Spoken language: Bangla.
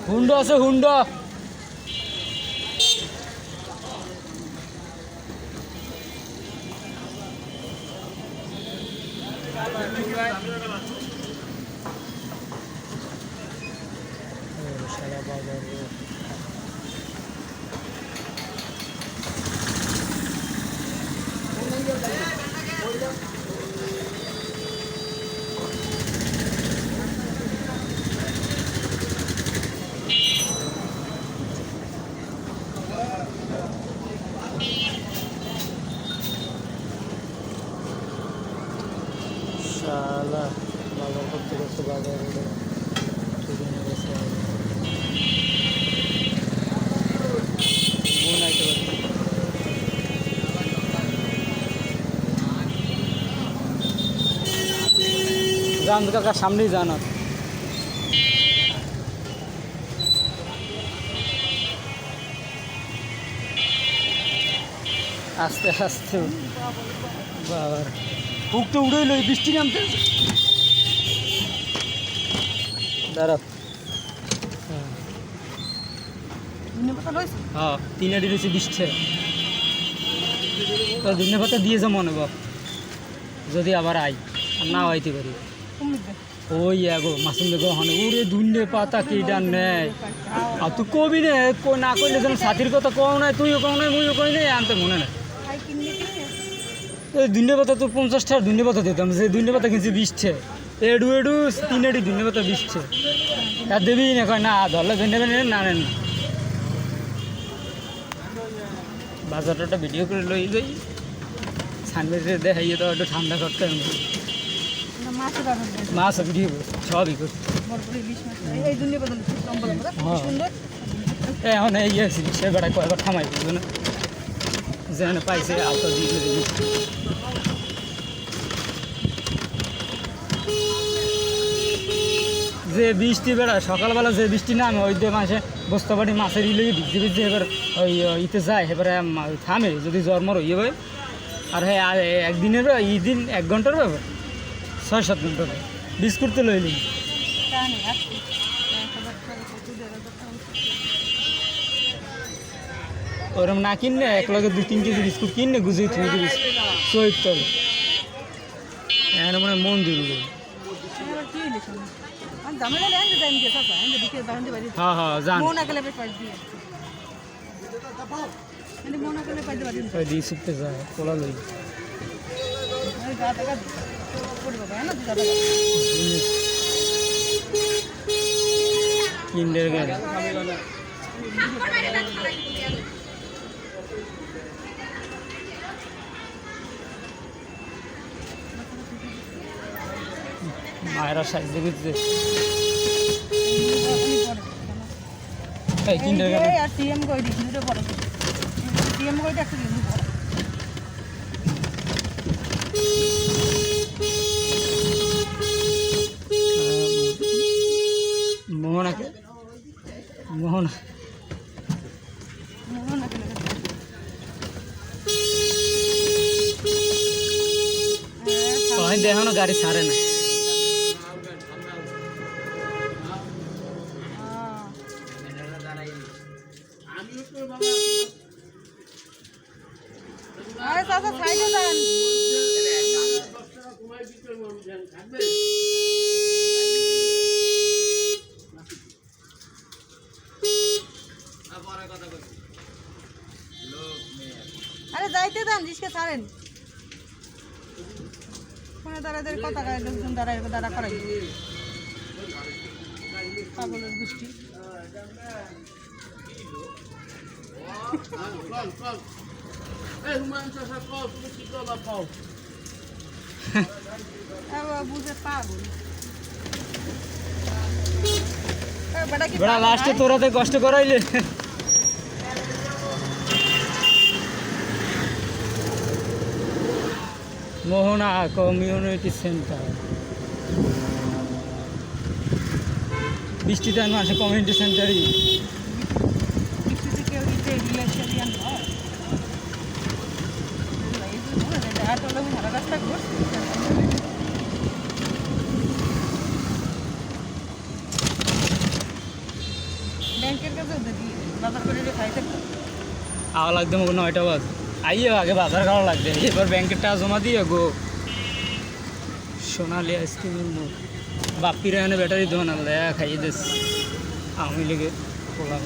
হুন্ডা আছে হুন্ডা। শালা বাজার করতে করতে বাজার জান কাকার সামনেই জানা। আস্তে আস্তে বাবার বুকটা উড়ে এলো, বৃষ্টি নামতে। দাঁড়াও, হ্যাঁ 3 আটি রয়েছে 20 টাকা। তো ধনে পাতা দিয়ে যা মনে বাপ, যদি আবার আই আর না আইতে পারি। ওই আগো মাসুম দেখো হনে ওরে ধনে পাতা কেডা নেয়। আর তুই কবি নে না কইলে যেন সাথীর কথা কও নাই, তুইও কও নাই, মুইও কই নাই, আনতে মনে নাই। এই ধনে পাতা তো 50 টাকার ধনে পাতা দিতাম, যে ধনে পাতা কিনছি 20 টাকা। এডু 3 আটি ধনে পাতা 20 টাকা। আর দেবি না, কয় না ধরলে ধনে পাতা না নেন না। বাজারটা ভিডিও করে লই যাই, সানবেজে দেখাইয়ে তো একটু ঠান্ডা করতে হবে। মাছ ভিডিও সবই করি এখন এই সে বেড়ায় কয়েকবার থামাই বুঝবে না, যেখানে পাইছে আলতা দিয়ে দিবি। যে বৃষ্টি বেড়ায় সকালবেলা, যে বৃষ্টি নামে ওই দিয়ে মাসে বস্তা বাড়ি মাছের ইলেগে ভিজতে ভিজতে এবার ওই ইতে যায়, এবারে থামে যদি জ্বরমর হয়ে যাবে। আর হ্যাঁ একদিনের এই দিন 1 ঘন্টার ব্যাপার, 6-7 ঘন্টার বিস্কুট তো লইলি। ওরম না কিনলে এক লগে 2-3 কেজি বিস্কুট কিনলে গুজিয়ে থুই দিবি শহীদ তলে। এখন মানে মন দিল। হ্যাঁ হ্যাঁ জান দিয়ে শিখতে যায় পোলা লই কিন্ডের গাড়ি মায়েরা সাইজ দেখেছে কিন্ডের গাড়ি আর টিএম কই দিছি দুটো বড় টিএম কই দেখতে দিন মোহনাকে মোহনা দেখো না গাড়ি ছাড়ে না। আরে যাইতে দেন জিসকে ছাড়েন ফোনে দাঁড়াদের কথা গায়ে লোকজন দাঁড়ায় দাঁড়া করাই পাগলের গোষ্ঠী। বুঝে পাগল লাস্টে তোরাতে কষ্ট করাইলে। মোহনা কমিউনিটি সেন্টার বৃষ্টিতে আসে কমিউনিটি সেন্টারই। ব্যাংকের কাছে বাজার করে খাইতে আওয়া লাগবে আমাকে 9টা বাজ আইও আগে বাজার খাওয়া লাগবে এবার ব্যাংকের টাকা জমা দিয়ে গো সোনালি আইসক্রিমের মুখ বাপ্পির এনে ব্যাটারি দোকান আনলে খাইয়ে দিস আমি লেগে পোলাম